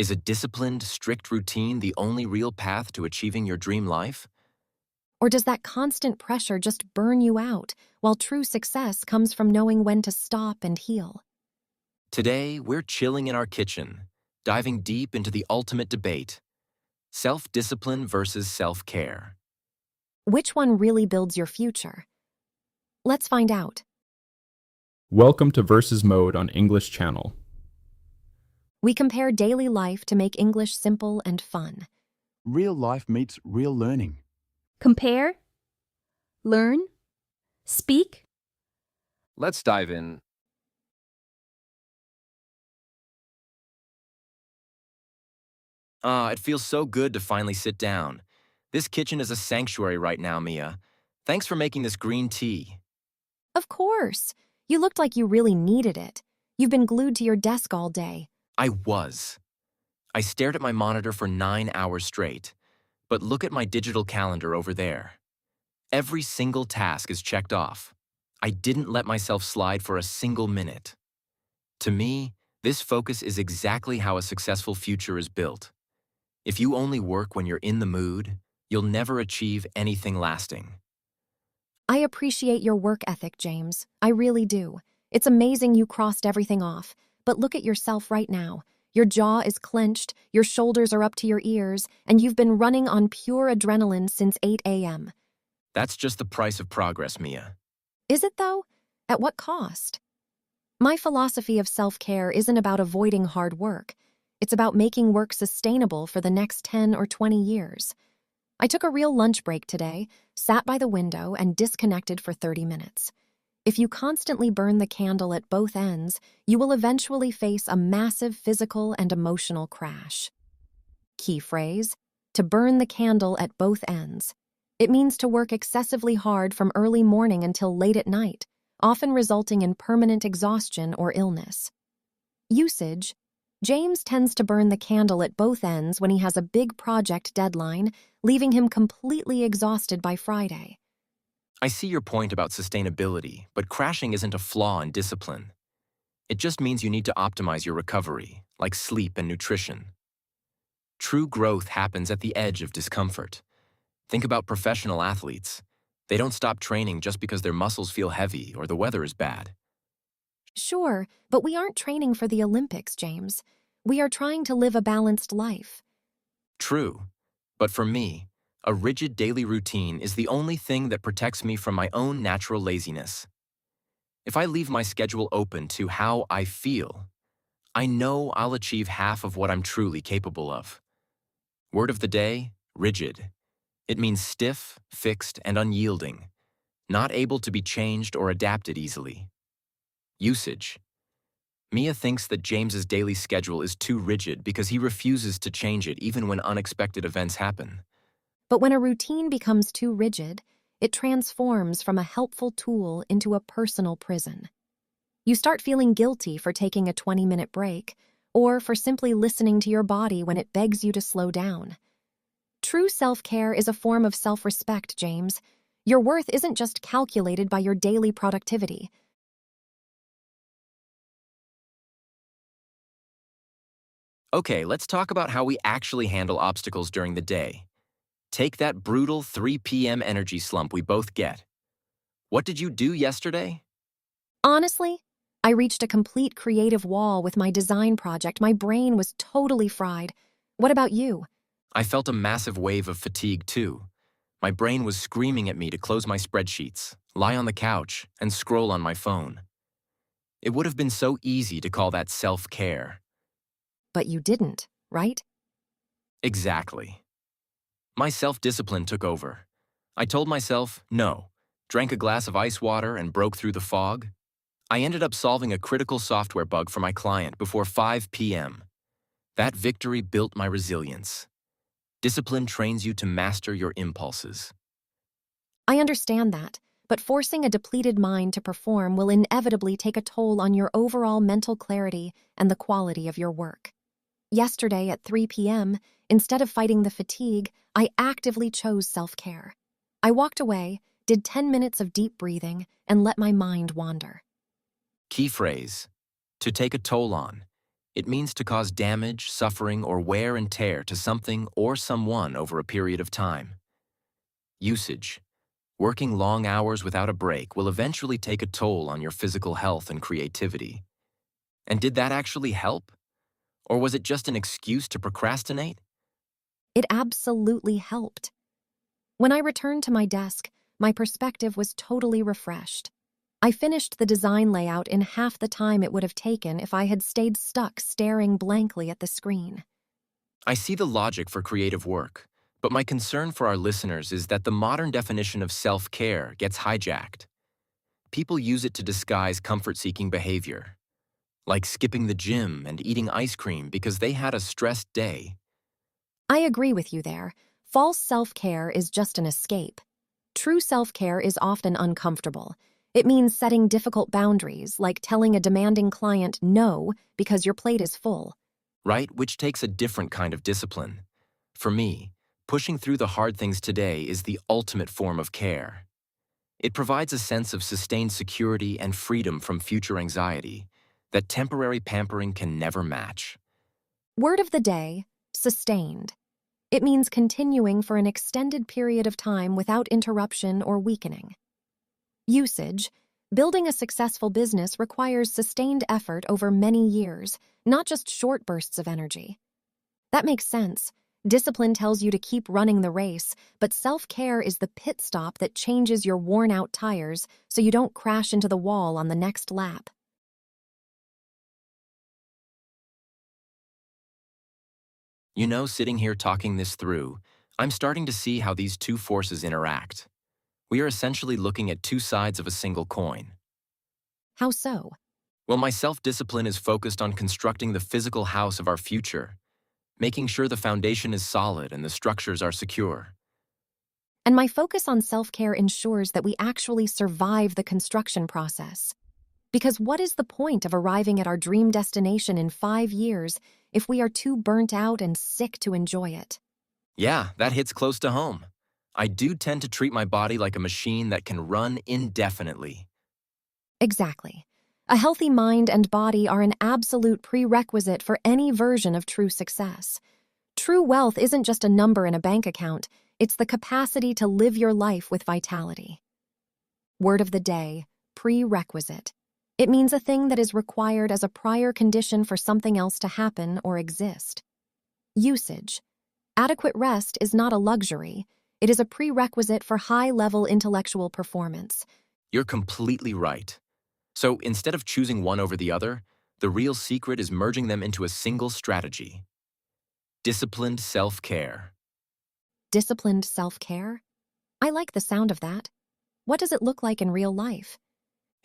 Is a disciplined, strict routine the only real path to achieving your dream life? Or does that constant pressure just burn you out, while true success comes from knowing when to stop and heal? Today, we're chilling in our kitchen, diving deep into the ultimate debate: self-discipline versus self-care. Which one really builds your future? Let's find out. Welcome to Versus Mode on English Channel. We compare daily life to make English simple and fun. Real life meets real learning. Compare, learn, speak. Let's dive in. It feels so good to finally sit down. This kitchen is a sanctuary right now, Mia. Thanks for making this green tea. Of course. You looked like you really needed it. You've been glued to your desk all day. I was. I stared at my monitor for 9 hours straight. But look at my digital calendar over there. Every single task is checked off. I didn't let myself slide for a single minute. To me, this focus is exactly how a successful future is built. If you only work when you're in the mood, you'll never achieve anything lasting. I appreciate your work ethic, James. I really do. It's amazing you crossed everything off. But look at yourself right now. Your jaw is clenched, your shoulders are up to your ears, and you've been running on pure adrenaline since 8 a.m. That's just the price of progress, Mia. Is it, though? At what cost? My philosophy of self-care isn't about avoiding hard work. It's about making work sustainable for the next 10 or 20 years. I took a real lunch break today, sat by the window, and disconnected for 30 minutes. If you constantly burn the candle at both ends, you will eventually face a massive physical and emotional crash. Key phrase: to burn the candle at both ends. It means to work excessively hard from early morning until late at night, often resulting in permanent exhaustion or illness. Usage: James tends to burn the candle at both ends when he has a big project deadline, leaving him completely exhausted by Friday. I see your point about sustainability, but crashing isn't a flaw in discipline. It just means you need to optimize your recovery, like sleep and nutrition. True growth happens at the edge of discomfort. Think about professional athletes. They don't stop training just because their muscles feel heavy or the weather is bad. Sure, but we aren't training for the Olympics, James. We are trying to live a balanced life. True, but for me, a rigid daily routine is the only thing that protects me from my own natural laziness. If I leave my schedule open to how I feel, I know I'll achieve half of what I'm truly capable of. Word of the day: rigid. It means stiff, fixed, and unyielding, not able to be changed or adapted easily. Usage: Mia thinks that James's daily schedule is too rigid because he refuses to change it even when unexpected events happen. But when a routine becomes too rigid, it transforms from a helpful tool into a personal prison. You start feeling guilty for taking a 20-minute break, or for simply listening to your body when it begs you to slow down. True self-care is a form of self-respect, James. Your worth isn't just calculated by your daily productivity. Okay, let's talk about how we actually handle obstacles during the day. Take that brutal 3 p.m. energy slump we both get. What did you do yesterday? Honestly, I reached a complete creative wall with my design project. My brain was totally fried. What about you? I felt a massive wave of fatigue too. My brain was screaming at me to close my spreadsheets, lie on the couch, and scroll on my phone. It would have been so easy to call that self-care. But you didn't, right? Exactly. My self-discipline took over. I told myself no, drank a glass of ice water, and broke through the fog. I ended up solving a critical software bug for my client before 5 p.m. That victory built my resilience. Discipline trains you to master your impulses. I understand that, but forcing a depleted mind to perform will inevitably take a toll on your overall mental clarity and the quality of your work. Yesterday at 3 p.m., instead of fighting the fatigue, I actively chose self-care. I walked away, did 10 minutes of deep breathing, and let my mind wander. Key phrase: to take a toll on. It means to cause damage, suffering, or wear and tear to something or someone over a period of time. Usage. Working long hours without a break will eventually take a toll on your physical health and creativity. And did that actually help? Or was it just an excuse to procrastinate? It absolutely helped. When I returned to my desk, my perspective was totally refreshed. I finished the design layout in half the time it would have taken if I had stayed stuck staring blankly at the screen. I see the logic for creative work, but my concern for our listeners is that the modern definition of self-care gets hijacked. People use it to disguise comfort-seeking behavior, like skipping the gym and eating ice cream because they had a stressed day. I agree with you there. False self-care is just an escape. True self-care is often uncomfortable. It means setting difficult boundaries, like telling a demanding client no because your plate is full. Right? Which takes a different kind of discipline. For me, pushing through the hard things today is the ultimate form of care. It provides a sense of sustained security and freedom from future anxiety that temporary pampering can never match. Word of the day, sustained. It means continuing for an extended period of time without interruption or weakening. Usage. Building a successful business requires sustained effort over many years, not just short bursts of energy. That makes sense. Discipline tells you to keep running the race, but self-care is the pit stop that changes your worn-out tires so you don't crash into the wall on the next lap. You know, sitting here talking this through, I'm starting to see how these two forces interact. We are essentially looking at two sides of a single coin. How so? Well, my self-discipline is focused on constructing the physical house of our future, making sure the foundation is solid and the structures are secure. And my focus on self-care ensures that we actually survive the construction process. Because what is the point of arriving at our dream destination in 5 years if we are too burnt out and sick to enjoy it? Yeah, that hits close to home. I do tend to treat my body like a machine that can run indefinitely. Exactly. A healthy mind and body are an absolute prerequisite for any version of true success. True wealth isn't just a number in a bank account, it's the capacity to live your life with vitality. Word of the day, prerequisite. It means a thing that is required as a prior condition for something else to happen or exist. Usage. Adequate rest is not a luxury. It is a prerequisite for high-level intellectual performance. You're completely right. So instead of choosing one over the other, the real secret is merging them into a single strategy. Disciplined self-care. Disciplined self-care? I like the sound of that. What does it look like in real life?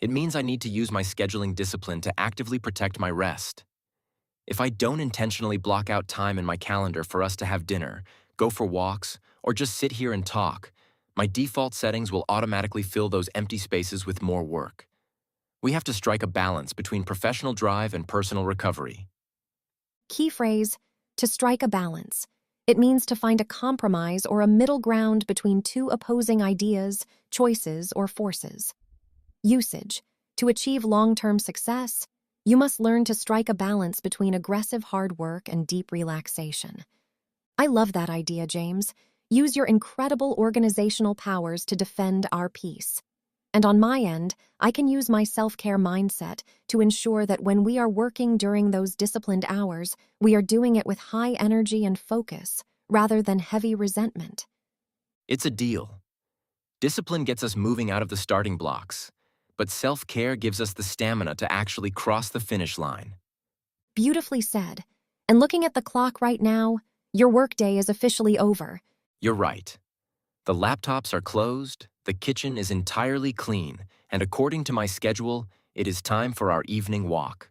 It means I need to use my scheduling discipline to actively protect my rest. If I don't intentionally block out time in my calendar for us to have dinner, go for walks, or just sit here and talk, my default settings will automatically fill those empty spaces with more work. We have to strike a balance between professional drive and personal recovery. Key phrase, to strike a balance. It means to find a compromise or a middle ground between two opposing ideas, choices, or forces. Usage. To achieve long-term success, you must learn to strike a balance between aggressive hard work and deep relaxation. I love that idea, James. Use your incredible organizational powers to defend our peace. And on my end, I can use my self-care mindset to ensure that when we are working during those disciplined hours, we are doing it with high energy and focus, rather than heavy resentment. It's a deal. Discipline gets us moving out of the starting blocks, but self-care gives us the stamina to actually cross the finish line. Beautifully said. And looking at the clock right now, your workday is officially over. You're right. The laptops are closed, the kitchen is entirely clean, and according to my schedule, it is time for our evening walk.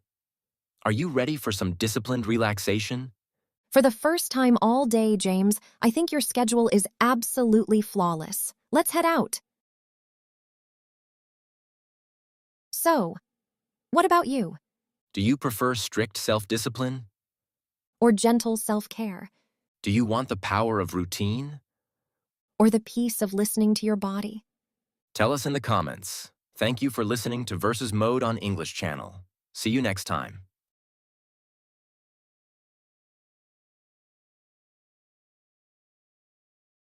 Are you ready for some disciplined relaxation? For the first time all day, James, I think your schedule is absolutely flawless. Let's head out. So, what about you? Do you prefer strict self-discipline? Or gentle self-care? Do you want the power of routine? Or the peace of listening to your body? Tell us in the comments. Thank you for listening to Versus Mode on English Channel. See you next time.